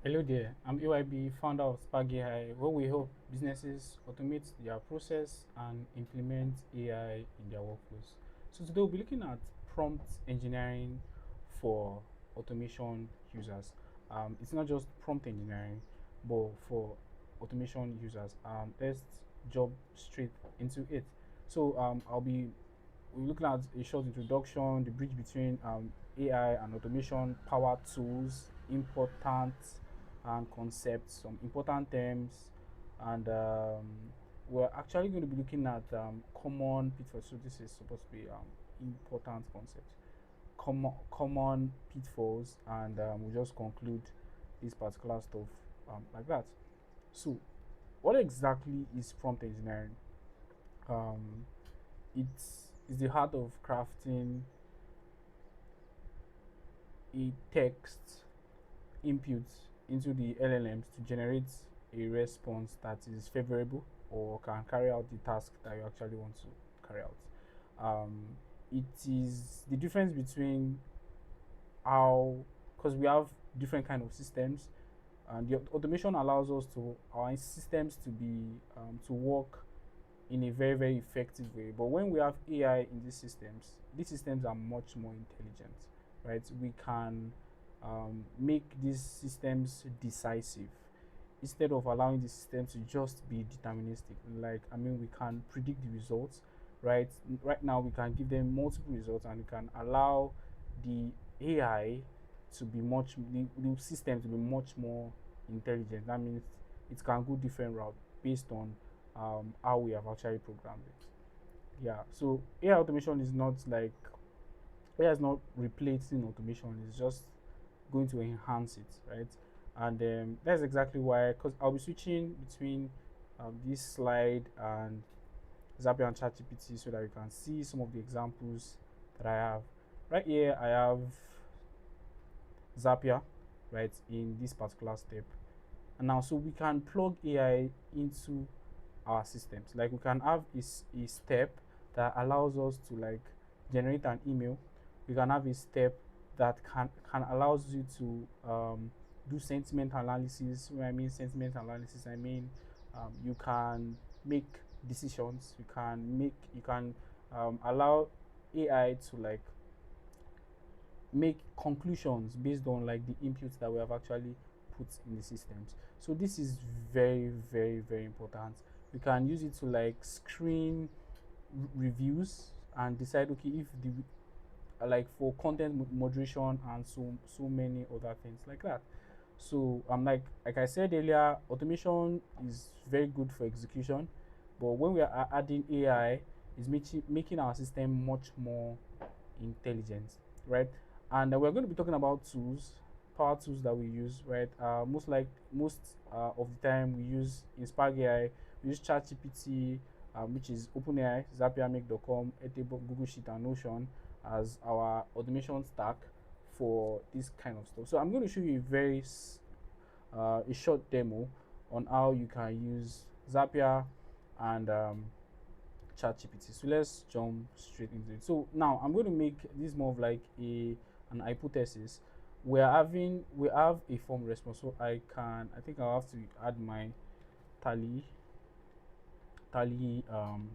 Hello there, I'm AYB, founder of Spark AI, where we help businesses automate their process and implement AI in their workflows. So today we'll be looking at prompt engineering for automation users. It's not just prompt engineering, but for automation users. Let's jump straight into it. So we're looking at a short introduction, the bridge between AI and automation, power tools, important and concepts, some important terms, and we're actually going to be looking at common pitfalls. So this is supposed to be important concepts, common pitfalls, and we'll just conclude this particular stuff like that. So, what exactly is prompt engineering? Um, it's the art of crafting a text input into the LLMs to generate a response that is favorable or can carry out the task that you actually want to carry out. Um, it is the difference between how, because we have different kind of systems, and the automation allows us to our systems to be to work in a very effective way. But when we have AI in these systems are much more intelligent, right? We can make these systems decisive instead of allowing the system to just be deterministic. Like, I mean, we can predict the results, right? Right now we can give them multiple results, and we can allow the AI to be the system to be much more intelligent. That means it can go different route based on how we have actually programmed it. Yeah, so AI automation is not like AI is not replacing automation, it's just going to enhance it, right? And that's exactly why, because I'll be switching between this slide and Zapier and ChatGPT so that you can see some of the examples that I have. Right here, I have Zapier, right, in this particular step. And now, so we can plug AI into our systems. Like, we can have a step that allows us to like generate an email. We can have a step that can allows you to do sentiment analysis. When I mean sentiment analysis, I mean you can make decisions. You can allow AI to like make conclusions based on like the inputs that we have actually put in the systems. So this is very important. We can use it to like screen reviews and decide, okay, if the like for content moderation and so many other things like that. So like I said earlier, automation is very good for execution, but when we are adding AI, is making our system much more intelligent, right? And we're going to be talking about power tools that we use, right? Most of the time we use in Spark AI, we use ChatGPT, which is OpenAI, Zapier, Make.com, Etable, Google Sheet, and Notion as our automation stack for this kind of stuff. So I'm going to show you a short demo on how you can use Zapier and ChatGPT. So let's jump straight into it. So now I'm going to make this more of like an hypothesis. We have a form response. So I think I'll have to add my tally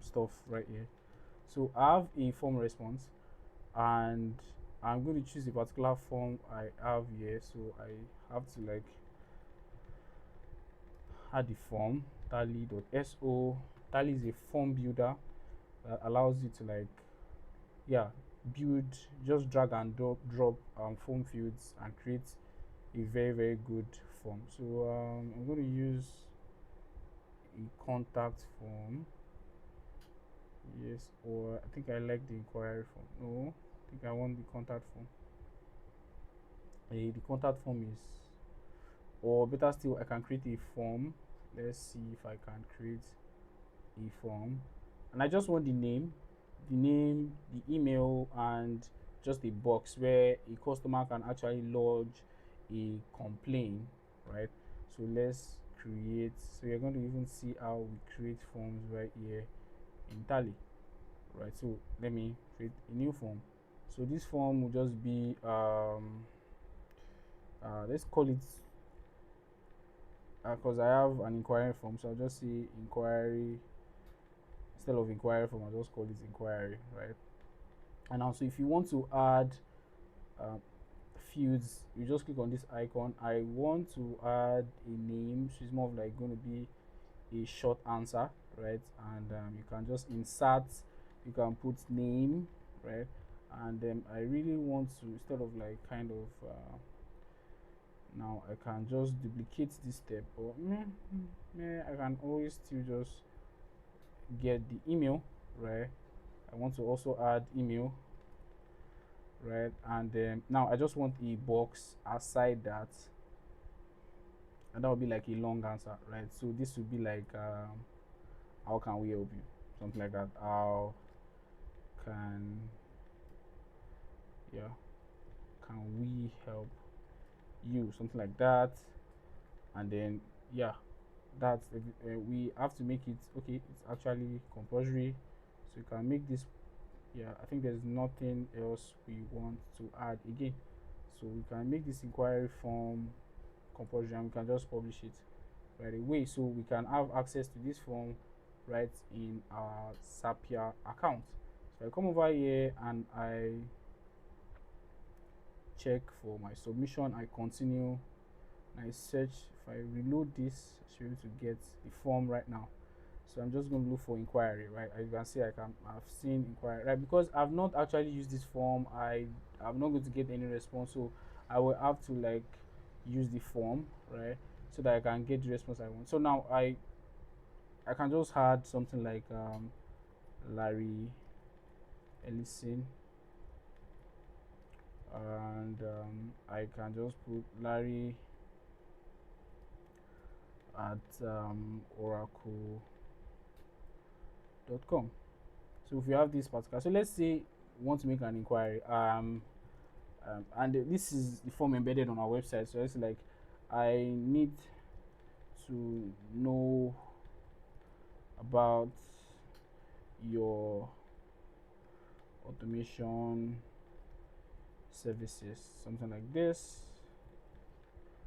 stuff right here. So I have a form response, and I'm going to choose a particular form I have here. So I have to like add the form tally.so. Tally is a form builder that allows you to like, yeah, build, just drag and drop form fields and create a very good form. So I'm going to use a contact form. Yes, or I think I like the inquiry form. No, I think I want the contact form. The contact form is, or better still, I can create a form. Let's see if I can create a form, and I just want the email, and just a box where a customer can actually lodge a complaint, right? So let's create. So you're going to even see how we create forms right here in Tally, right? So let me create a new form. So this form will just be let's call it because I have an inquiry form, so I'll just say inquiry instead of inquiry form. I'll just call it inquiry, right? And now, so if you want to add uh, fields, you just click on this icon. I want to add a name, which is more of like going to be a short answer, right? And you can just insert, you can put name, right? And then I really want to, instead of like kind of now I can just duplicate this step, or I can always still just get the email, right? I want to also add email, right? And then now I just want a box aside that, and that will be like a long answer, right? So this would be like how can we help you, something like that. How can, yeah, can we help you, something like that. And then yeah, that's we have to make it okay. It's actually compulsory, so you can make this. Yeah, I think there's nothing else we want to add again, so we can make this inquiry form compulsory and we can just publish it right away, so we can have access to this form right in our Zapier account. So I come over here and I check for my submission, I continue, and I search. If I reload this, I should be able to get the form right now. So I'm just going to look for inquiry, right? As you can see, I've seen inquiry, right? Because I've not actually used this form, I'm not going to get any response, so I will have to like use the form, right, so that I can get the response I want. So now I can just add something like Larry Ellison, and I can just put Larry at oracle.com. So if you have this particular, so let's say you want to make an inquiry, and this is the form embedded on our website. So it's like, I need to know about your automation services, something like this,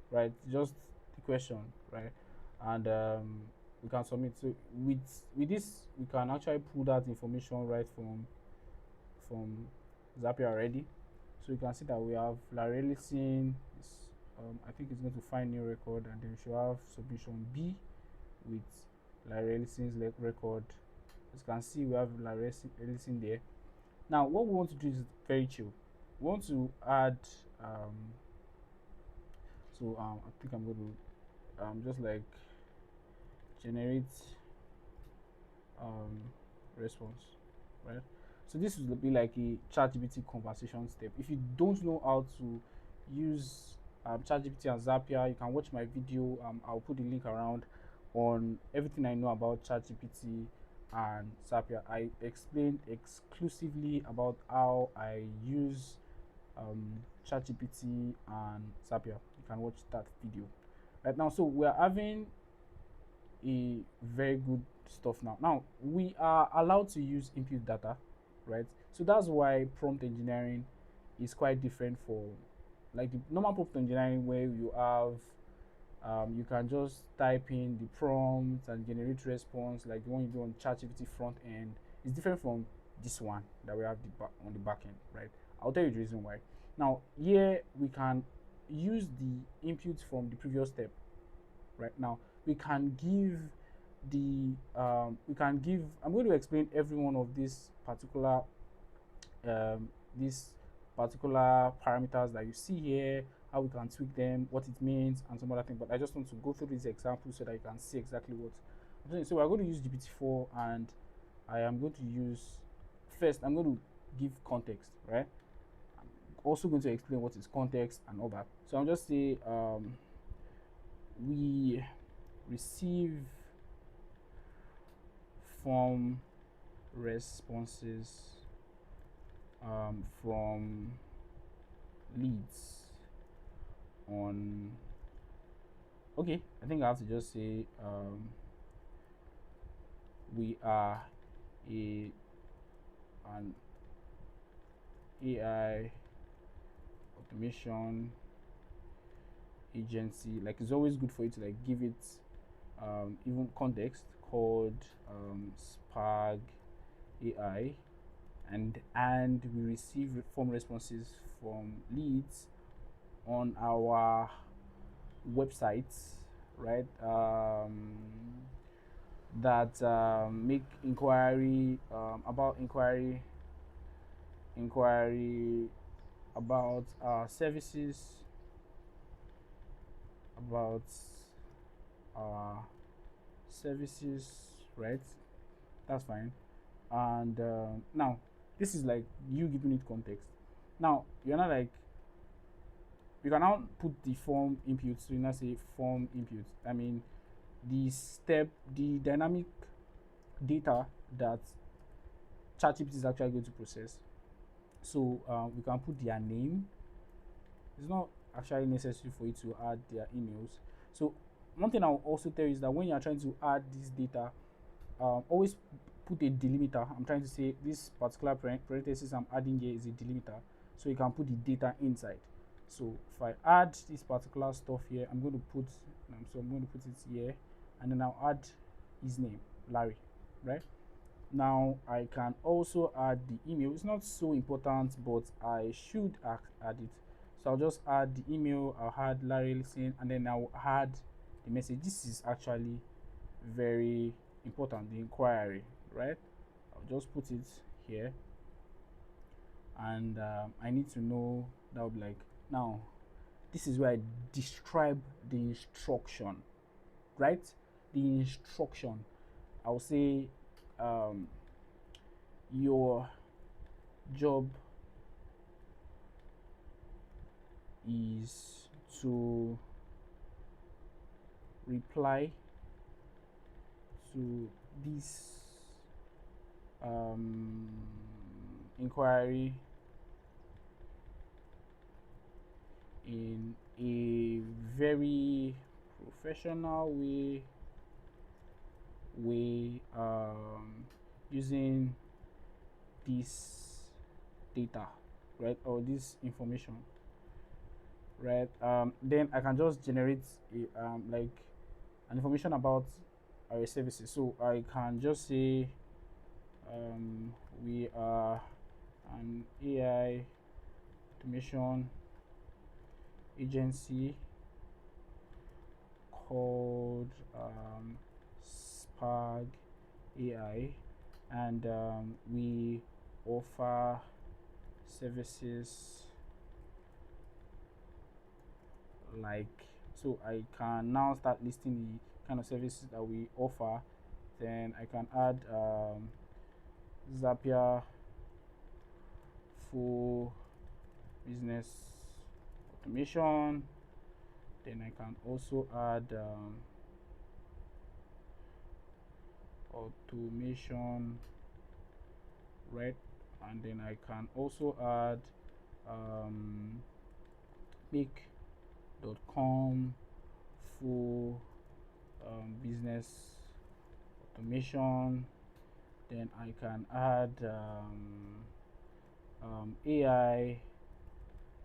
right? Just the question, right? And we can submit. So with this, we can actually pull that information right from Zapier already. So you can see that we have Larry Ellison. I think it's going to find new record, and then we should have submission B with Larry Ellison's record. As you can see, we have Larry Ellison there. Now, what we want to do is very chill. We want to add, I think I'm going to just like generate response, right? So this will be like a ChatGPT conversation step. If you don't know how to use ChatGPT and Zapier, you can watch my video. I'll put the link around on everything I know about ChatGPT and Zapier. I explained exclusively about how I use ChatGPT and Zapier. You can watch that video right now. So we are having a very good stuff now. Now we are allowed to use input data, right? So that's why prompt engineering is quite different for like the normal prompt engineering, where you have you can just type in the prompt and generate response like the one you do on ChatGPT front end. It's different from this one that we have on the back end, right? I'll tell you the reason why. Now here we can use the input from the previous step. Right now we can give I'm going to explain every one of these particular parameters that you see here, how we can tweak them, what it means, and some other thing. But I just want to go through these examples so that you can see exactly what I'm doing. So we're going to use GPT-4, and I am going to use, first I'm going to give context, right? I'm also going to explain what is context and all that. So I'll just say we receive form responses from leads on, okay, I think I have to just say we are an AI automation agency. Like, it's always good for you to like give it even context, called Spark AI, and we receive form responses from leads on our websites, right? That make inquiry about services, about uh, services, right? That's fine. And now this is like you giving it context. Now you're not like, you can now put the form input. So you now say form input. I mean, the dynamic data that ChatGPT is actually going to process. So we can put their name. It's not actually necessary for you to add their emails. So one thing I'll also tell you is that when you're trying to add this data, always put a delimiter. I'm trying to say this particular parenthesis I'm adding here is a delimiter, so you can put the data inside. So if I add this particular stuff here, I'm going to put it here, and then I'll add his name, Larry, right? Now I can also add the email. It's not so important, but I should add it. So I'll just add the email. I'll add Larry listen, and then I'll add the message. This is actually very important, the inquiry, right? I'll just put it here, and I need to know. That would be like, now this is where I describe the instruction, right? The instruction, I'll say your job is to reply to this inquiry in a very professional way, using this data, right, or this information, right? Then I can just generate like an information about our services. So I can just say we are an AI automation agency called Spark AI, and we offer services like, so I can now start listing the kind of services that we offer. Then I can add Zapier full business automation. Then I can also add automation, right? And then I can also add make.com full business automation. Then I can add AI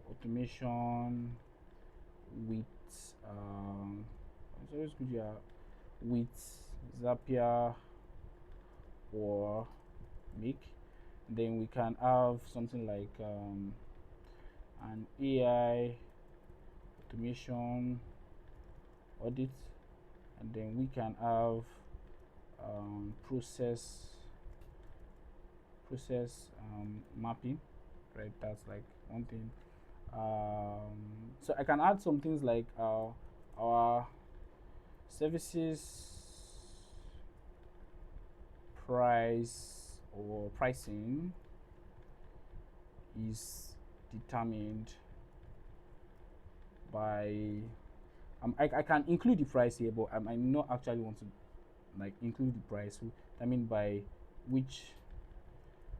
automation with it's always good, yeah, with Zapier or Make. Then we can have something like an AI automation audit, and then we can have process mapping, right? That's like one thing. So I can add some things like our services price or pricing is determined by I can include the price here, but I might not actually want to like include the price. So I mean by which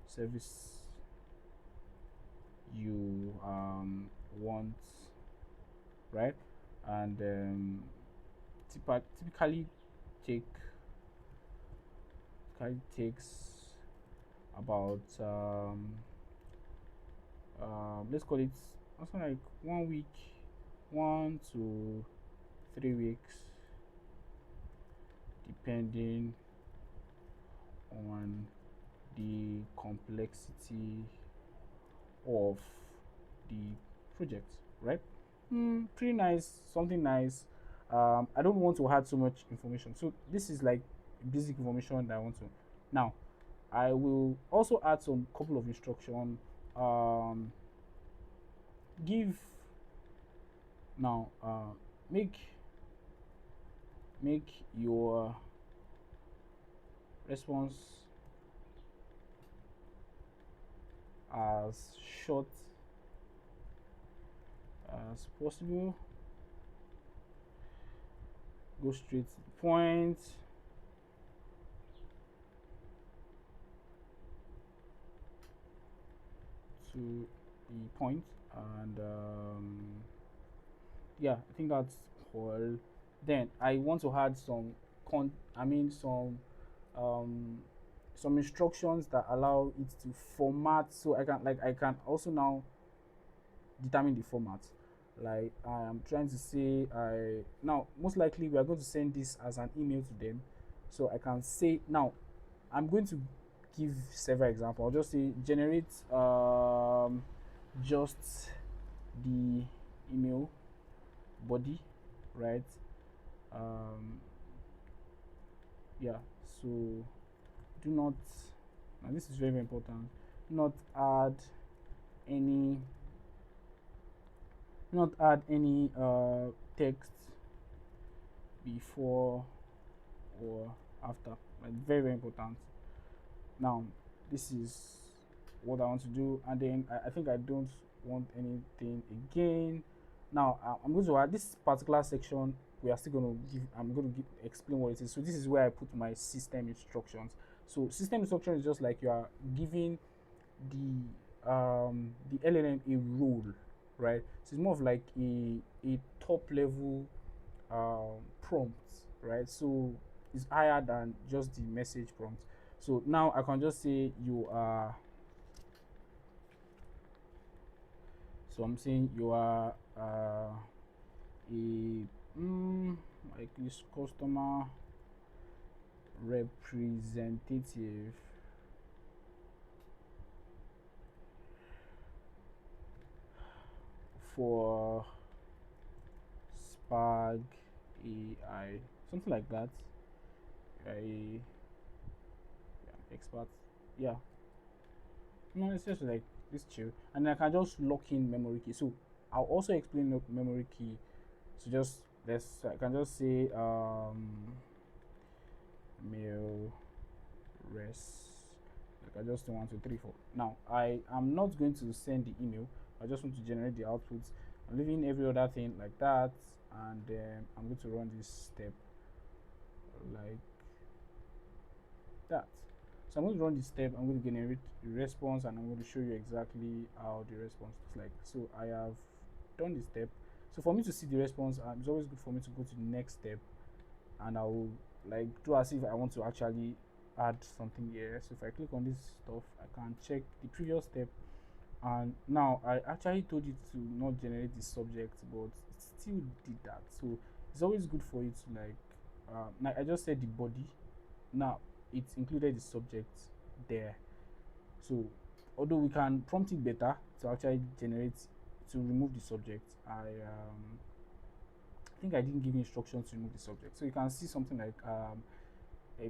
service you want, right? And typically takes about let's call it also like 1 week 1 to 3 weeks, depending on the complexity of the project, right? Pretty nice, something nice. I don't want to add so much information, so this is like basic information that I want to. Now, I will also add some couple of instruction. Um, give now. Make your response as short as possible. Go straight to the point. To the point, and yeah, I think that's all. Then I want to add some um some instructions that allow it to format, so I can also now determine the format. Like I am trying to say, I now most likely we are going to send this as an email to them, so I can say now I'm going to give several examples. I'll just say generate just the email body, right? um yeah, so do not, now this is very, very important, do not add any text before or after, like very, very important. Now this is what I want to do, and then I think I don't want anything again. Now I'm going to add this particular section. We are still going to give, I'm going to explain what it is. So this is where I put my system instructions. So system instruction is just like you are giving the LLM a role, right? So it's more of like a top level prompt, right? So it's higher than just the message prompt. So now I can just say you are, so I'm saying you are a like this customer representative for Spark AI, something like that. I expert, yeah. No, it's just like this chill, and I can just lock in memory key. So I'll also explain the memory key. So just let's, I can just say mail res, like I just do 1 2 3 4. Now I am not going to send the email, I just want to generate the outputs. I'm leaving every other thing like that, and then I'm going to run this step like that. So I'm going to run this step, I'm going to generate the response, and I'm going to show you exactly how the response looks like. So I have done this step. So for me to see the response, it's always good for me to go to the next step, and I will like do as if I want to actually add something here. So if I click on this stuff, I can check the previous step, and now I actually told it to not generate the subject, but it still did that. So it's always good for you to like now I just said the body, now it included the subject there. So although we can prompt it better to actually generate, to remove the subject, I think I didn't give instructions to remove the subject. So you can see something like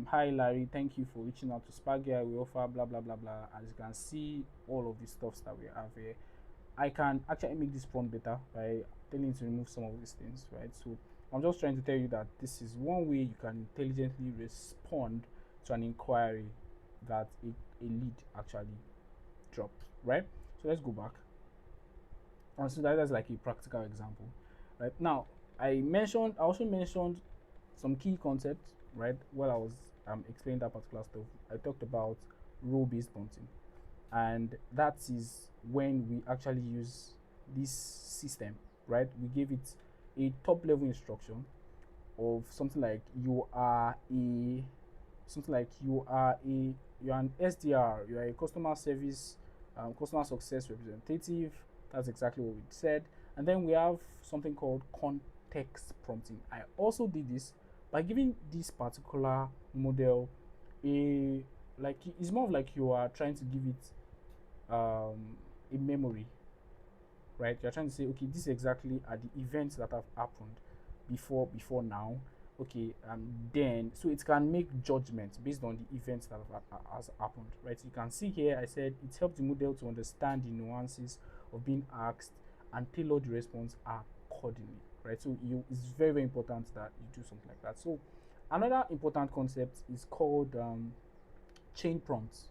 hi Larry, thank you for reaching out to Spaghetti. We offer blah blah blah blah. As you can see, all of the stuffs that we have here. I can actually make this prompt better by telling it to remove some of these things, right? So I'm just trying to tell you that this is one way you can intelligently respond to an inquiry that a lead actually dropped, right? So let's go back. And so that's like a practical example, right? Now I also mentioned some key concepts, right? While I was explaining that particular stuff, I talked about role-based prompting, and that is when we actually use this system, right? We give it a top-level instruction of something like you're an SDR, you are a customer service, customer success representative. That's exactly what we said. And then we have something called context prompting. I also did this by giving this particular model a, like, it's more of like you are trying to give it a memory, right? You're trying to say, okay, this exactly are the events that have happened before now. Okay, then so it can make judgments based on the events that has happened, right? You can see here I said it helps the model to understand the nuances of being asked and tailor the response accordingly, right? So it's very, very important that you do something like that. So another important concept is called chain prompts,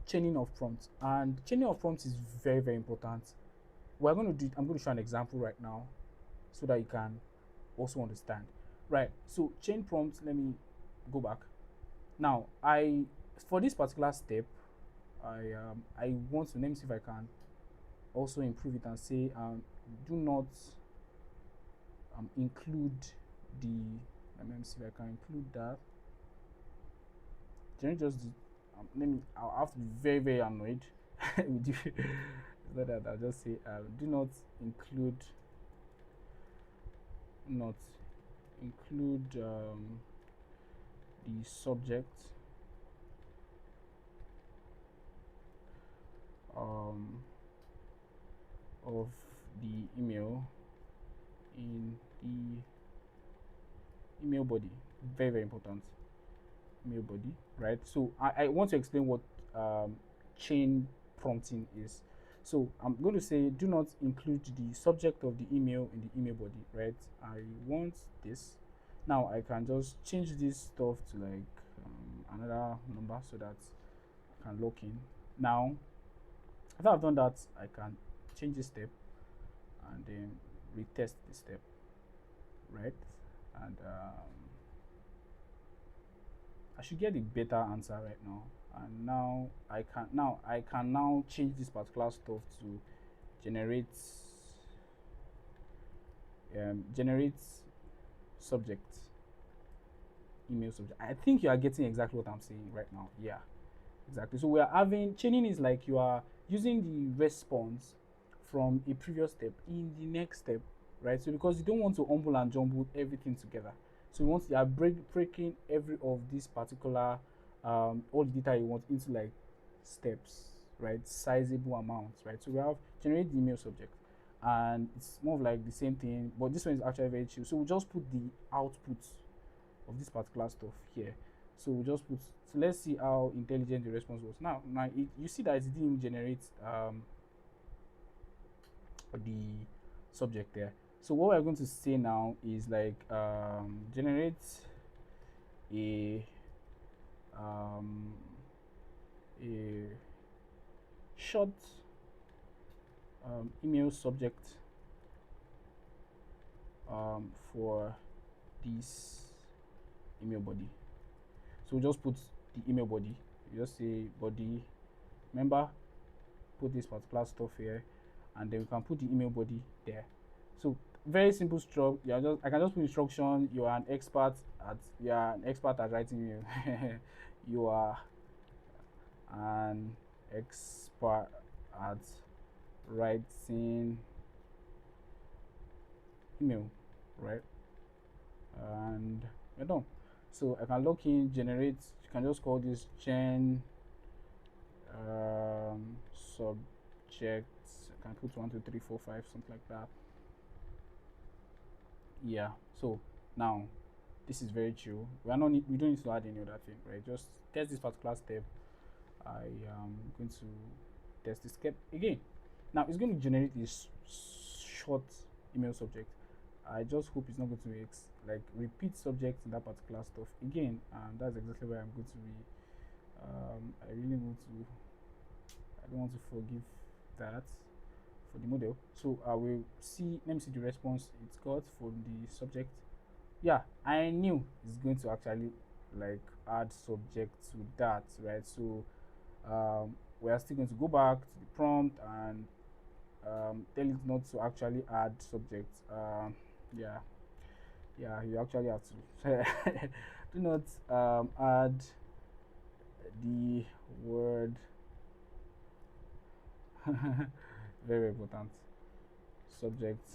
chaining of prompts. And chaining of prompts is very, very important. I'm going to show an example right now so that you can also understand, right? So chain prompts, let me go back. Now for this particular step, I want to, let me see if I can also improve it and say do not include the, let me see if I can include that. Generally just I'll have to be very, very annoyed with you. So that I'll just say do not include the subject of the email in the email body. Very, very important. Email body, right? So I want to explain what chain prompting is. So I'm going to say do not include the subject of the email in the email body, right? I want this. Now I can just change this stuff to like another number so that I can lock in. Now after I've done that, I can change this step and then retest this step, right? And I should get a better answer right now. And now I can now change this particular stuff to generate subject, email subject. I think you are getting exactly what I'm saying right now. Yeah, exactly. So we are having chaining is like you are using the response from a previous step in the next step, right? So because you don't want to humble and jumble everything together, so you want, you are breaking every of this particular all the data you want into like steps, right? Sizable amounts, right? So we have generate the email subject, and it's more of like the same thing, but this one is actually very chill. So we just put the output of this particular stuff here. So we just put, so let's see how intelligent the response was. Now you see that it didn't generate the subject there. So what we're going to say now is like generate a a short email subject for this email body. So just put the email body. You just say body, remember, put this particular stuff here, and then we can put the email body there. So very simple structure. I can just put instruction. You are an expert at writing email. You are an expert at writing email, right? And we're done. So I can log in, generate. You can just call this gen subjects. I can put 1 2 3 4 5, something like that. Yeah. So now this is very chill. We don't need to add any other thing, right? Just test this particular step. I am going to test this step again. Now it's going to generate this short email subject. I just hope it's not going to like repeat subjects in that particular stuff again, and that's exactly where I'm going to be. I don't want to forgive that for the model. So I will see. Let me see the response it's got from the subject. Yeah, I knew it's going to actually like add subject to that, right? So we are still going to go back to the prompt and tell it not to actually add subjects. Yeah, you actually have to do not add the word very important subject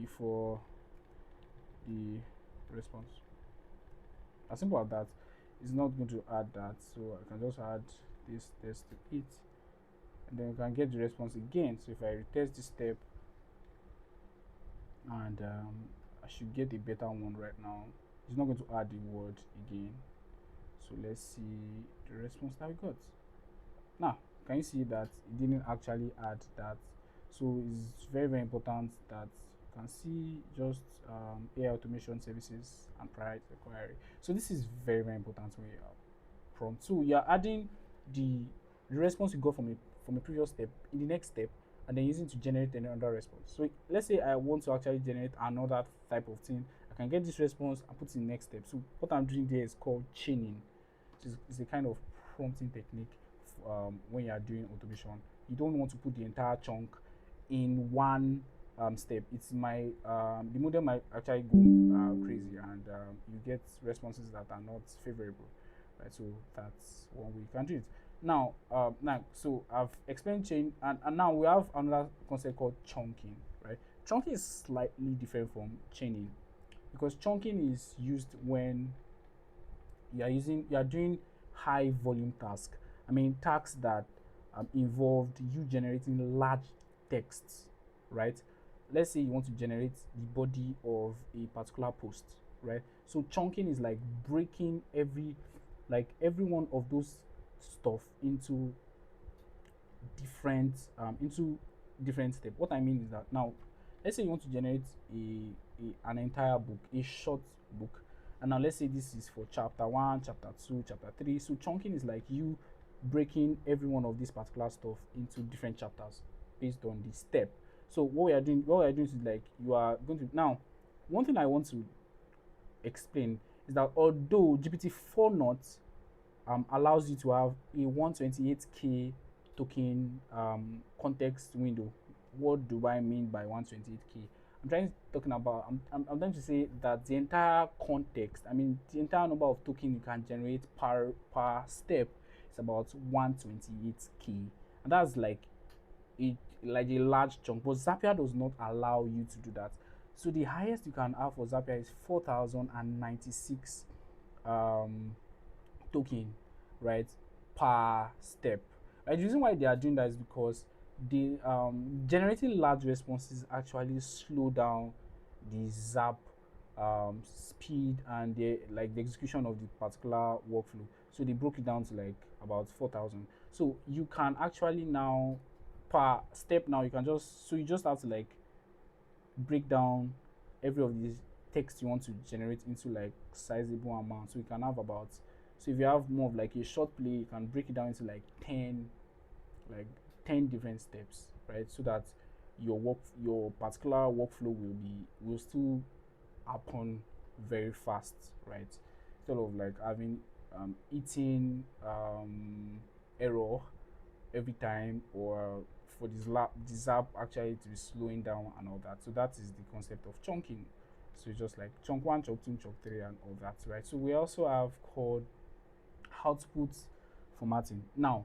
before the response. As simple as that. It's not going to add that, so I can just add this test to it, and then we can get the response again. So if I retest this step, and I should get a better one right now. It's not going to add the word again. So let's see the response that we got. Now, can you see that it didn't actually add that? So it's very, very important that you can see just AI automation services and priority query. So this is very, very important when you prompt. So you're adding the response you got from a previous step in the next step, and then using to generate another response. So let's say I want to actually generate another type of thing. I can get this response and put it in the next step. So what I'm doing there is called chaining. It's a kind of prompting technique when you are doing automation. You don't want to put the entire chunk in one step. It's my the model might actually go crazy, and you get responses that are not favorable, right? So that's one way you can do it. Now, so I've explained chain, and now we have another concept called chunking, right? Chunking is slightly different from chaining, because chunking is used when you are doing high volume tasks. I mean, tasks that involved you generating large texts, right? Let's say you want to generate the body of a particular post, right? So chunking is like breaking every one of those stuff into different steps. What I mean is that now, let's say you want to generate an entire book, a short book, and now let's say this is for chapter 1, chapter 2, chapter 3. So chunking is like you breaking every one of these particular stuff into different chapters based on the step. So what we are doing is like you are going to now. One thing I want to explain is that although GPT-4 not allows you to have a 128k token context window. What do I mean by 128k? I'm trying to say that the entire context, I mean the entire number of tokens you can generate per step is about 128k, and that's like a large chunk. But Zapier does not allow you to do that. So the highest you can have for Zapier is 4096 token, right, per step. Right, the reason why they are doing that is because the generating large responses actually slow down the zap speed and the execution of the particular workflow. So they broke it down to like about 4000. So you can actually now per step, now you can just have to like break down every of these text you want to generate into like sizable amount. So you can have about, so if you have more of like a short play, you can break it down into like 10 different steps, right? So that your particular workflow will still happen very fast, right? Instead of like having eating error every time, or for this app actually to be slowing down and all that. So that is the concept of chunking. So it's just like chunk 1, chunk 2, chunk 3 and all that, right? So we also have called output formatting. Now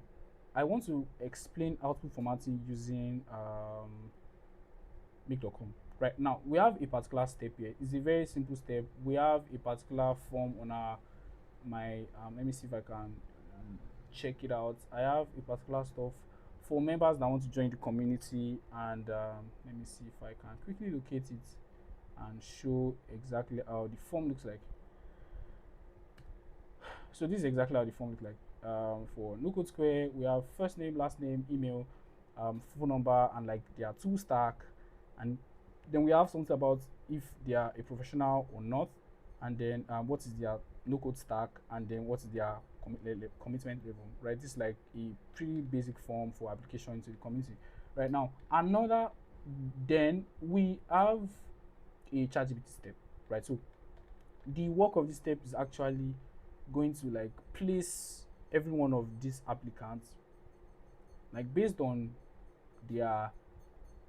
I want to explain output formatting using make.com. Right now we have a particular step here. It's a very simple step. We have a particular form on my let me see if I can check it out. I have a particular stuff for members that want to join the community, and let me see if I can quickly locate it and show exactly how the form looks like. So this is exactly how the form looks like. For no code square, we have first name, last name, email, phone number, and like their tool stack, and then we have something about if they are a professional or not, and then what is their no code stack, and then what is their commitment level, right? This is like a pretty basic form for application into the community. Right now, then we have a ChatGPT step, right? So the work of this step is actually going to like place every one of these applicants, like based on their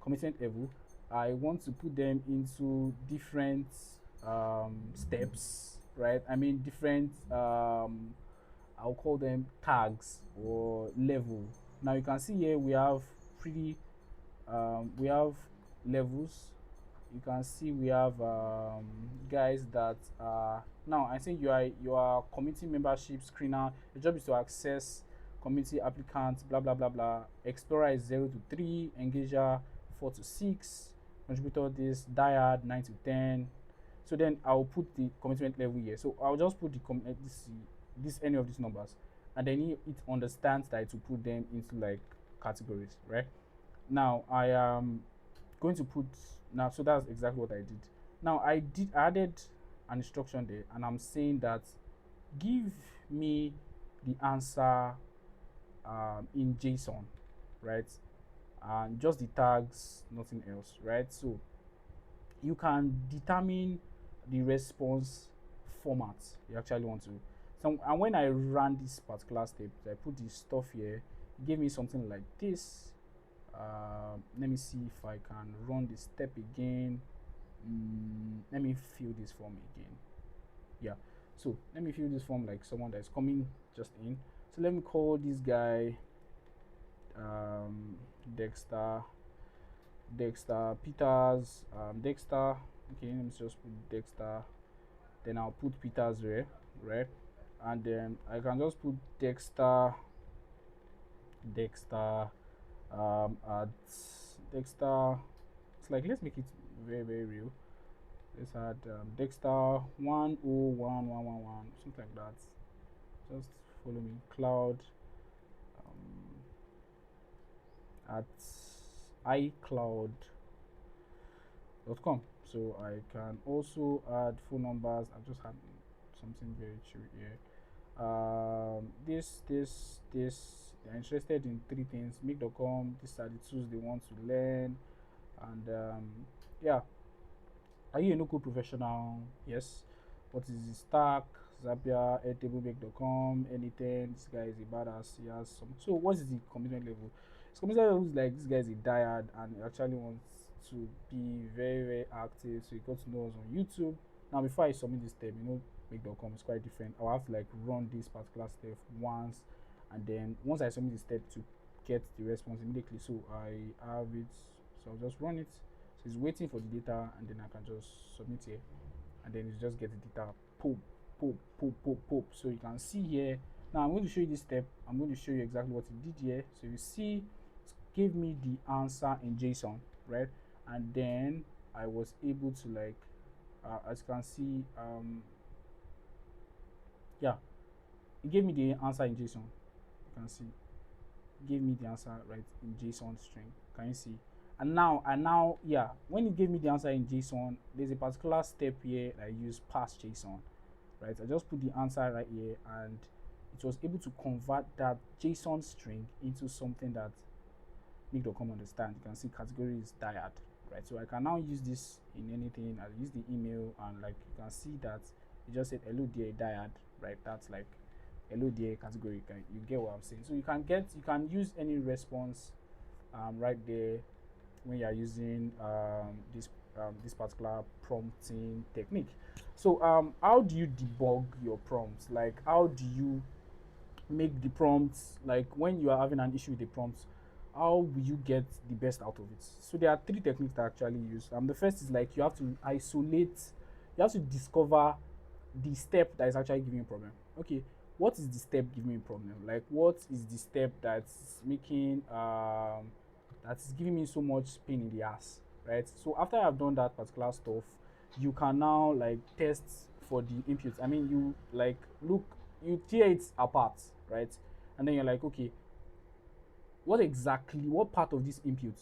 commitment level. I want to put them into different steps, right? I mean different I'll call them tags or level. Now you can see here we have we have levels, you can see we have guys that now I think you are community membership screener. Your job is to access community applicants, blah blah blah blah. Explorer is 0 to 3, engager 4 to 6, contributor this, diad 9 to 10. So then I'll put the commitment level here. So I'll just put the this any of these numbers, and then it understands that to put them into like categories, right? Now I am going to put now, so that's exactly what I did. Now I added an instruction there, and I'm saying that give me the answer in JSON, right? And just the tags, nothing else, right? So you can determine the response format you actually want to. So, and when I ran this particular step, I put this stuff here, it gave me something like this. Let me see if I can run the step again. Let me fill this form again. Yeah, so let me fill this form like someone that's coming just in. So let me call this guy Dexter Peters. Dexter. Okay, let me just put Dexter. Then I'll put Peters there, right? And then I can just put Dexter at Dexter. It's like, let's make it very very real. Let's add Dexter 101111, something like that. Just follow me. Cloud at icloud.com. So I can also add phone numbers. I've just had something very true here. They're interested in 3 things: make.com. These are the tools they want to learn, and yeah. Are you a no-code professional? Yes. What is the stack? Zapier, Airtable, make.com, anything. This guy is a badass. He has some. So what is the commitment level? His commitment level is like, this guy is a diehard and he actually wants to be very very active. So he got to know us on YouTube. Now before I submit this step, make.com is quite different. I'll have to like run this particular step once, and then once I submit the step to get the response immediately. So I have it. So I'll just run it. So it's waiting for the data, and then I can just submit here, and then it just get the data. Pop. So you can see here. Now I'm going to show you this step. I'm going to show you exactly what it did here. So you see, it gave me the answer in JSON, right? And then I was able to like, as you can see, yeah, it gave me the answer in JSON. You can see, it gave me the answer right in JSON string. Can you see? And now, yeah, when it gave me the answer in JSON, there's a particular step here I use parse JSON, right? I just put the answer right here, and it was able to convert that JSON string into something that make.com understand. You can see category is diad, right? So I can now use this in anything. I use the email, and like you can see that it just said hello dear diad, right? That's like hello dear category. You get what I'm saying? So you can use any response right there when you are using this particular prompting technique. So how do you debug your prompts? Like, how do you make the prompts, like when you are having an issue with the prompts, how will you get the best out of it? So there are 3 techniques that I actually use. The first is like, you have to discover the step that is actually giving you a problem. Okay, what is the step giving me a problem? Like, what is the step that's making that is giving me so much pain in the ass, right? So after I've done that particular stuff, you can now like test for the inputs. I mean, you like you tear it apart, right? And then you're like, okay, what part of this input?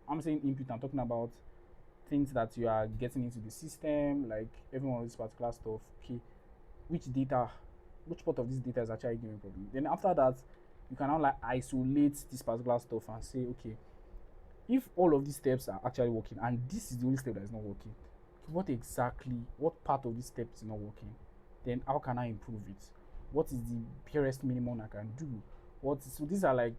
I'm saying input, I'm talking about things that you are getting into the system, like every one of this particular stuff. Okay, which part of this data is actually giving problem? Then after that, you can now like isolate this particular stuff and say, okay, if all of these steps are actually working and this is the only step that is not working, what part of this step is not working? Then how can I improve it? What is the barest minimum I can do? So these are like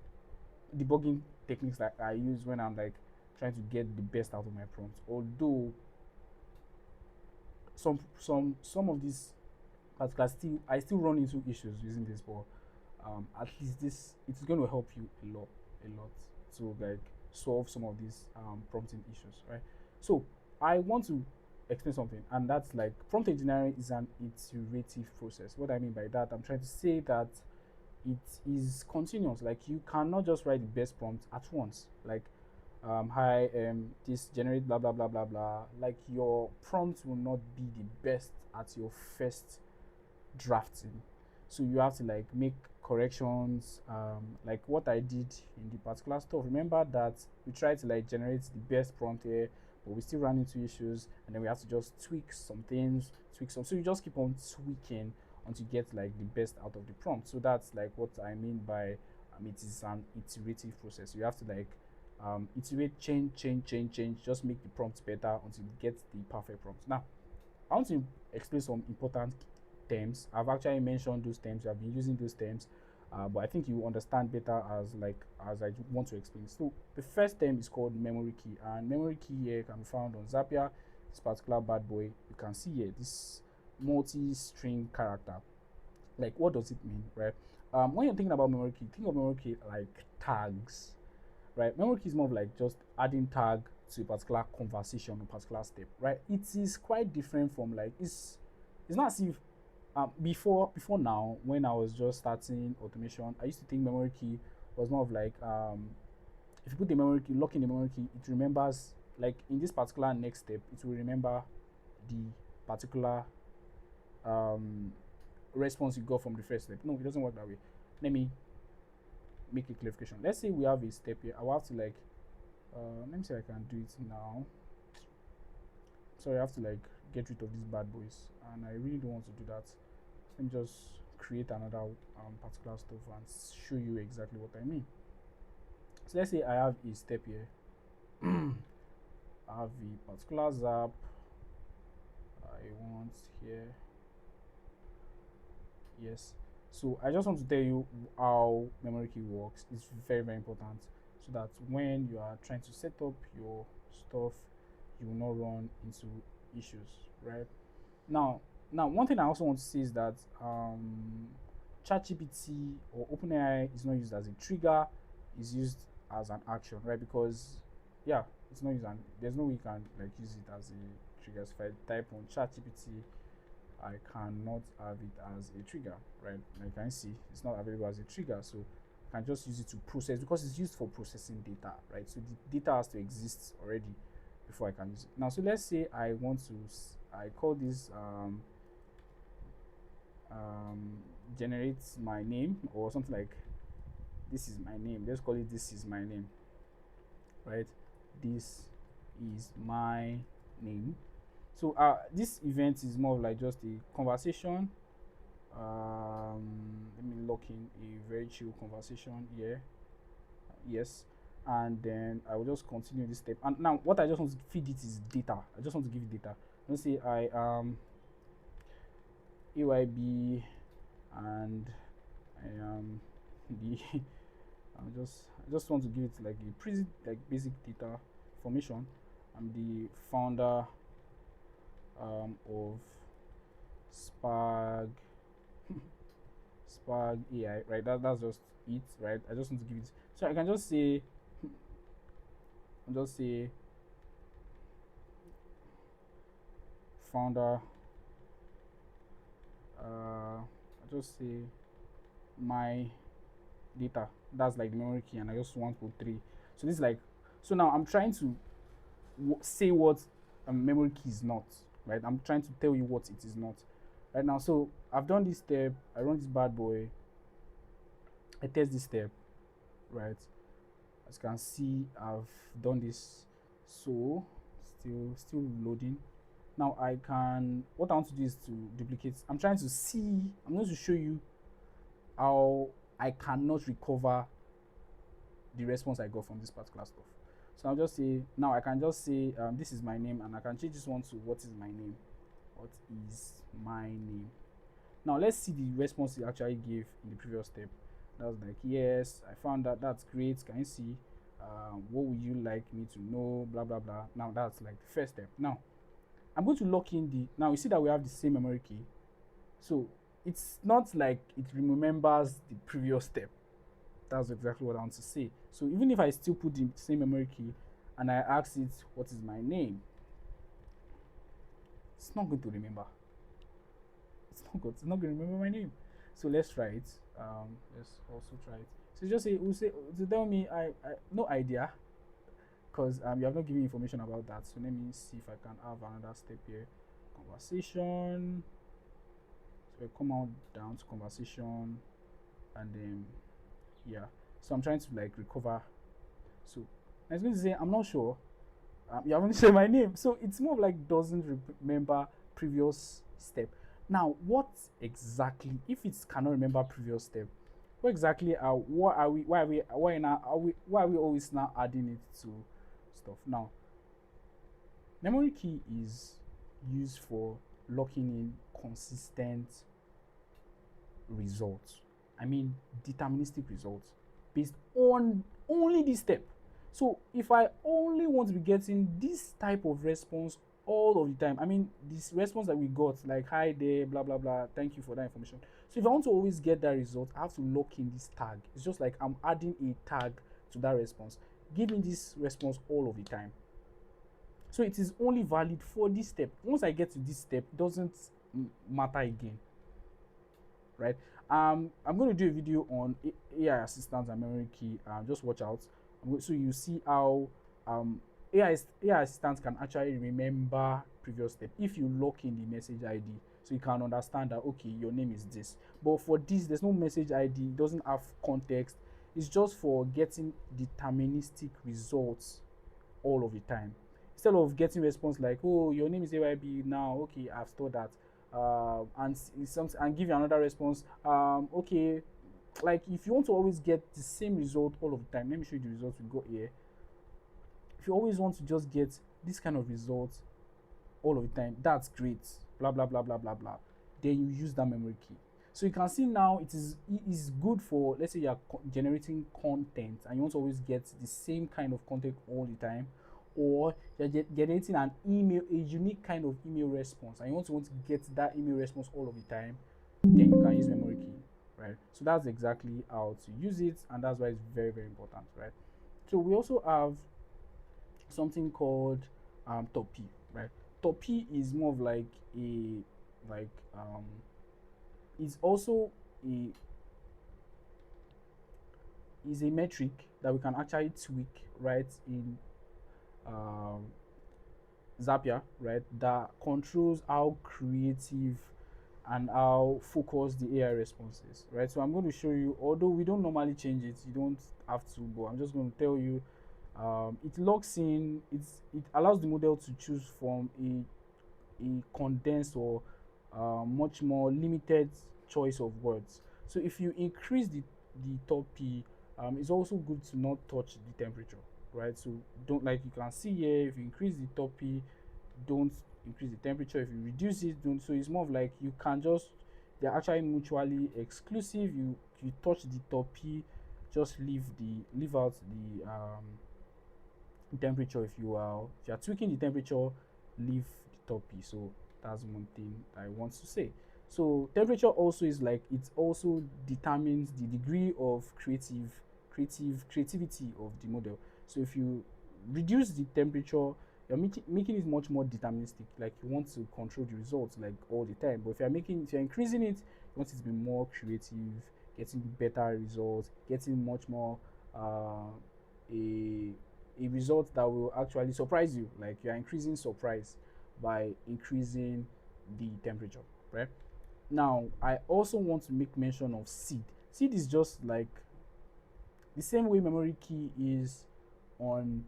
debugging techniques that I use when I'm like trying to get the best out of my prompts. Although some of these particular I still run into issues using this, but at least it's going to help you a lot to like solve some of these prompting issues, right? So I want to explain something, and that's like prompt engineering is an iterative process. What I mean by that, I'm trying to say that it is continuous. Like you cannot just write the best prompt at once. Like, hi, this generate blah blah blah blah blah. Like your prompt will not be the best at your first drafting, so you have to like make corrections, like what I did in the particular stuff. Remember that we tried to like generate the best prompt here, but we still ran into issues, and then we have to just tweak some things, tweak some, so you just keep on tweaking until you get like the best out of the prompt. So that's like what I mean by it is an iterative process. You have to like iterate, change, just make the prompt better until you get the perfect prompt. Now I want to explain some important terms. I've actually mentioned those terms. I've been using those terms, but I think you understand better as I want to explain. So the first term is called memory key, and memory key here can be found on Zapier. This particular bad boy, you can see here this multi-string character. Like, what does it mean, right? When you're thinking about memory key, think of memory key like tags, right? Memory key is more of like just adding tag to a particular conversation or particular step, right? It is quite different from like it's not as if before now, when I was just starting automation, I used to think memory key was more of like if you put the memory key, lock in the memory key, it remembers, like in this particular next step, it will remember the particular response you got from the first step. No, it doesn't work that way. Let me make a clarification. Let's say we have a step here. I will have to like let me see if I can do it now. So I have to like get rid of these bad boys, and I really don't want to do that. Let me just create another particular stuff and show you exactly what I mean. So let's say I have a step here. I have a particular zap I want here. Yes. So I just want to tell you how memory key works. It's very, very important, so that when you are trying to set up your stuff, you will not run into issues, right? Now one thing I also want to say is that ChatGPT or OpenAI is not used as a trigger, is used as an action, right? Because yeah, it's not used, and there's no way you can like use it as a trigger. So if I type on ChatGPT, I cannot have it as a trigger, right? Like you can see, it's not available as a trigger, so I can just use it to process, because it's used for processing data, right? So the data has to exist already before I can use it. Now, so let's say I want to, I call this generate my name or something like this is my name. Let's call it this is my name, right? This is my name. So this event is more of like just a conversation. Let me lock in a very chill conversation here. Yes, and then I will just continue this step. And now what I just want to feed it is data. I just want to give it data. Let's say I am AYB and I am the I just want to give it like a pretty like basic data information. I'm the founder of Spark AI, right? That's just it, right? I just want to give it, so I can just say founder. I just say my data. That's like the memory key, and I just want to put 3. So this is like, so now I'm trying to say what a memory key is not, right? I'm trying to tell you what it is not right now. So I've done this step, I run this bad boy, I test this step, right? As you can see, I've done this. So still loading. Now I can, what I want to do is to duplicate. I'm going to show you how I cannot recover the response I got from this particular stuff. So I'll just say, now I can just say this is my name, and I can change this one to what is my name. What is my name? Now let's see the response it actually gave in the previous step. That was like, yes, I found that, that's great. Can you see? What would you like me to know? Blah blah blah. Now that's like the first step. Now I'm going to lock in the, now you see that we have the same memory key. So it's not like it remembers the previous step. That's exactly what I want to say. So even if I still put the same memory key and I ask it what is my name, it's not going to remember. It's not going to remember my name. So let's try it. Let's also try it. So just say, we'll say to tell me, I no idea, because you have not given me information about that. So let me see if I can have another step here. Conversation. So I come out down to conversation, and then yeah. So I'm trying to like recover. So I was going to say I'm not sure. You haven't said my name, so it's more like doesn't remember previous step. Now, what exactly, if it cannot remember previous step, what exactly are what are we why are we why now are we why are we always now adding it to stuff? Now, memory key is used for locking in consistent results. I mean, deterministic results based on only this step. So if I only want to be getting this type of response all of the time, I mean, this response that we got, like hi there, blah blah blah, thank you for that information. So if I want to always get that result, I have to lock in this tag. It's just like I'm adding a tag to that response. Give me this response all of the time. So it is only valid for this step. Once I get to this step, it doesn't matter again, right? I'm going to do a video on AI assistants and memory key. Just watch out. So you see how AI assistants can actually remember previous step if you lock in the message ID, so you can understand that okay, your name is this. But for this, there's no message ID. It doesn't have context. It's just for getting deterministic results all of the time. Instead of getting response like, oh, your name is AYB now, okay, I've stored that, and give you another response, okay, like if you want to always get the same result all of the time, let me show you the results we got here. If you always want to just get this kind of results all of the time, that's great, blah blah blah blah blah blah, then you use that memory key. So you can see now it is good for, let's say you're generating content and you want to always get the same kind of content all the time, or you're generating an email, a unique kind of email response, and you want to get that email response all of the time, then you can use memory key, right? So that's exactly how to use it, and that's why it's very very important, right? So we also have something called top P, right? Top P is more of like a like it's also a is a metric that we can actually tweak right in Zapier, right, that controls how creative and how focused the AI response is, right? So I'm going to show you, although we don't normally change it, you don't have to, but I'm just going to tell you, it locks in, it allows the model to choose from a condensed or much more limited choice of words. So if you increase the top P, it's also good to not touch the temperature, right? So don't, like you can see here, if you increase the top P, don't increase the temperature. If you reduce it, don't. So it's more of like you can just, they're actually mutually exclusive. You touch the top P, just leave out the temperature. If you are tweaking the temperature, leave the top P. So that's one thing I want to say. So temperature also is like, it also determines the degree of creativity of the model. So if you reduce the temperature, you're making it much more deterministic. Like you want to control the results like all the time. But if you're increasing it, you want it to be more creative, getting better results, getting much more a result that will actually surprise you. Like you're increasing surprise by increasing the temperature, right? Now I also want to make mention of seed. Seed is just like the same way memory key is on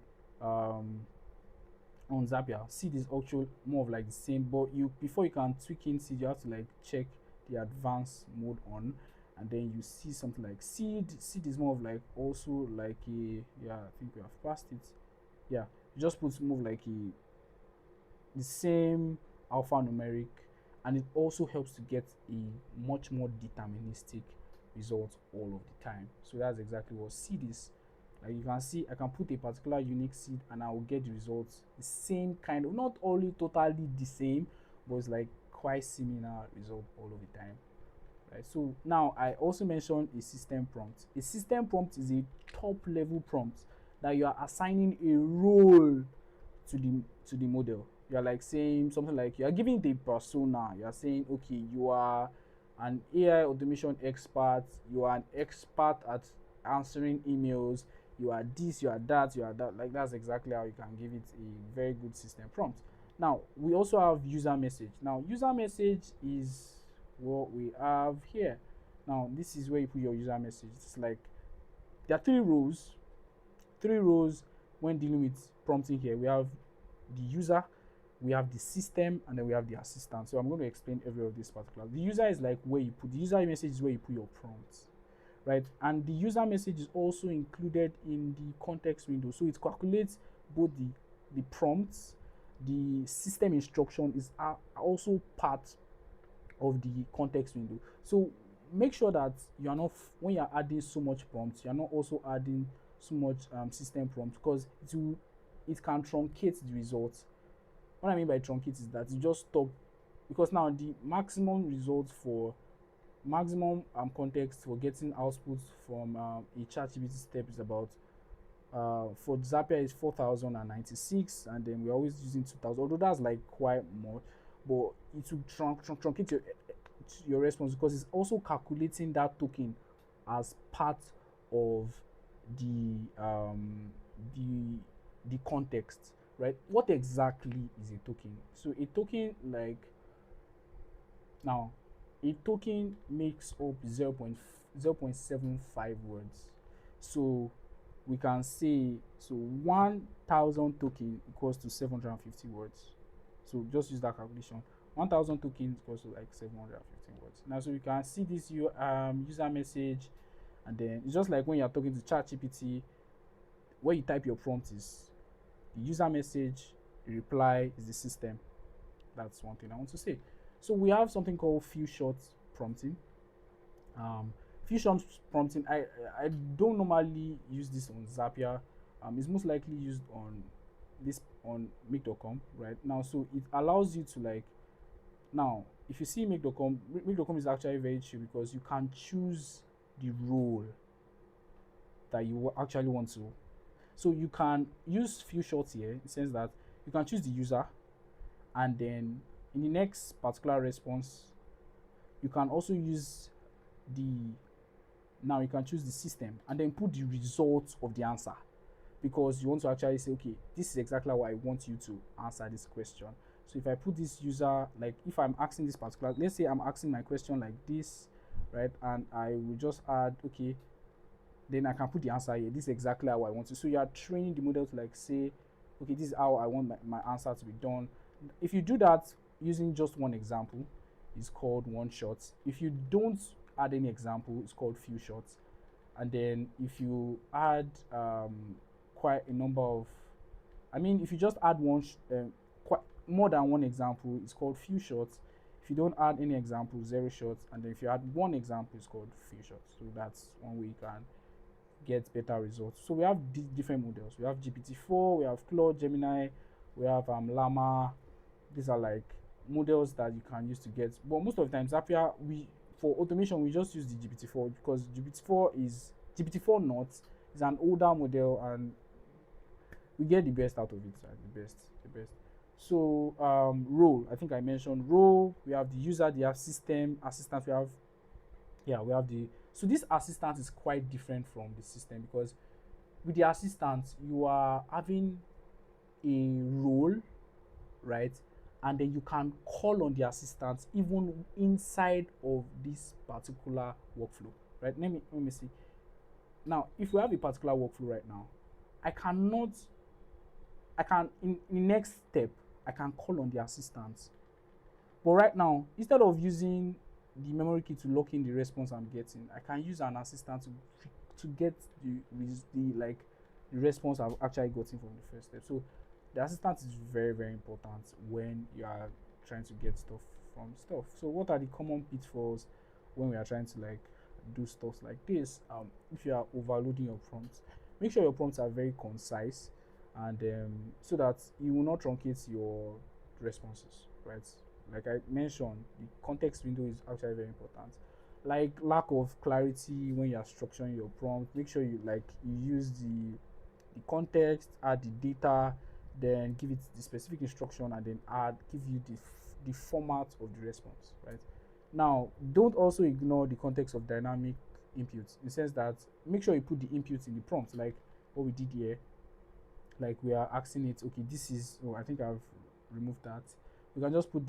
Zapier. Seed is actually more of like the same, but you, before you can tweak in seed, you have to like check the advanced mode on, and then you see something like seed. Seed is more of like also like a, yeah, I think we have passed it. Yeah, you just put more of like the same alphanumeric, and it also helps to get a much more deterministic result all of the time. So that's exactly what seed is. Like you can see, I can put a particular unique seed and I will get the results the same kind of, not only totally the same, but it's like quite similar result all of the time, right? So now I also mentioned a system prompt. A system prompt is a top level prompt that you are assigning a role to the model. You're like saying something like, you're giving the persona. You're saying, okay, you are an AI automation expert. You are an expert at answering emails. You are this, you are that, you are that. Like, that's exactly how you can give it a very good system prompt. Now, we also have user message. Now, user message is what we have here. Now, this is where you put your user message. It's like, there are three rows when dealing with prompting here. We have the user, we have the system, and then we have the assistant. So I'm going to explain every of this particular. The user is like where you put the user message, is where you put your prompts, right? And the user message is also included in the context window. So it calculates both the prompts, the system instruction is also part of the context window. So make sure that you are not, when you're adding so much prompts, you're not also adding so much system prompts, because it can truncate the results. What I mean by truncate is that you just stop, because now the maximum results for maximum context for getting outputs from a ChatGPT step is about for Zapier is 4096, and then we're always using 2000, although that's like quite more, but it will truncate your response, because it's also calculating that token as part of the the context, right? What exactly is a token? So a token, like, now a token makes up 0.75 words. So we can say, so 1000 token equals to 750 words. So just use that calculation. 1000 tokens equals to like 750 words. Now, so you can see this user message, and then it's just like when you're talking to ChatGPT, where you type your prompt is the user message, the reply is the system. That's one thing I want to say. So we have something called few shots prompting. Few shots prompting, I don't normally use this on Zapier. It's most likely used on make.com right now. So it allows you to, like, now if you see make.com is actually very chill, because you can choose the role that you actually want to. So you can use few shots here, in the sense that you can choose the user, and then in the next particular response you can also use now you can choose the system, and then put the results of the answer, because you want to actually say, okay, this is exactly how I want you to answer this question. So if I put this user, like if I'm asking this particular, let's say I'm asking my question like this, right, and I will just add, okay, then I can put the answer here. This is exactly how I want to. So you are training the model to, like, say, okay, this is how I want my answer to be done. If you do that using just one example, it's called one shot. If you don't add any example, it's called few shots. And then if you add quite a number of, if you just add quite more than one example, it's called few shots. If you don't add any example, zero shots. And then if you add one example, it's called few shots. So that's one way you can get better results. So we have different models. We have GPT-4, we have Claude, Gemini, we have Llama. These are like models that you can use to get. But most of the time, Zapier, for automation, we just use the GPT-4, because GPT-4 not is an older model, and we get the best out of it. The best. So role, I think I mentioned role. We have the user, the system, assistant. We have the, so this assistant is quite different from the system, because with the assistant you are having a role, right, and then you can call on the assistant even inside of this particular workflow, right? Let me see. Now if we have a particular workflow right now, in the next step I can call on the assistant, but right now, instead of using the memory key to lock in the response I'm getting, I can use an assistant to get the response I've actually gotten from the first step. So the assistant is very, very important when you are trying to get stuff from stuff. So what are the common pitfalls when we are trying to do stuff like this? If you are overloading your prompts, make sure your prompts are very concise, and so that you will not truncate your responses, right? Like I mentioned, the context window is actually very important. Like lack of clarity when you are structuring your prompt, make sure you use the context, add the data, then give it the specific instruction, and then give you the format of the response, right? Now, don't also ignore the context of dynamic inputs, in the sense that make sure you put the inputs in the prompt, like what we did here. Like we are asking it, okay, this is, oh, I think I've removed that. You can just put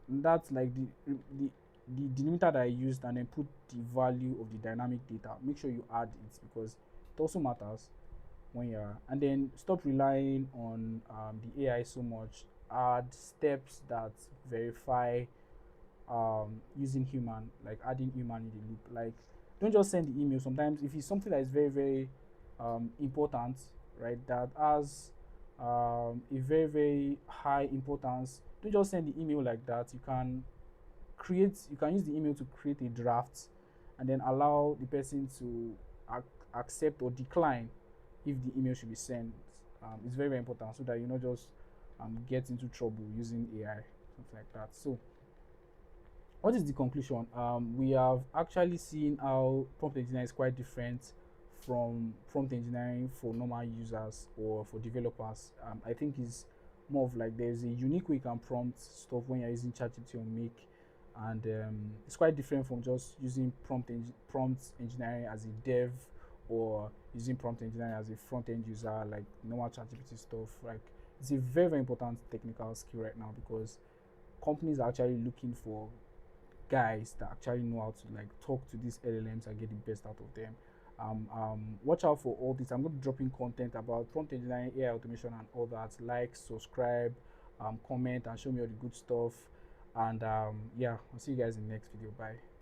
that's like the delimiter that I used, and then put the value of the dynamic data. Make sure you add it, because it also matters when you're, and then stop relying on the AI so much. Add steps that verify using human, like adding human in the loop. Like, don't just send the email. Sometimes if it's something that is very very important, right, that has a very very high importance, don't just send the email like that. You can use the email to create a draft, and then allow the person to accept or decline if the email should be sent. It's very very important, so that you not just get into trouble using AI, something like that. So what is the conclusion? We have actually seen how prompt engineering is quite different from prompt engineering for normal users or for developers. I think it's more of like there's a unique way you can prompt stuff when you're using ChatGPT or Make, and it's quite different from just using prompt engineering as a dev, or using prompt engineering as a front end user, like normal ChatGPT stuff. Like, it's a very very important technical skill right now, because companies are actually looking for guys that actually know how to like talk to these LLMs and get the best out of them. Watch out for all this. I'm going to drop in content about prompt engineering, AI automation, and all that. Like, subscribe, comment, and show me all the good stuff. And yeah, I'll see you guys in the next video. Bye.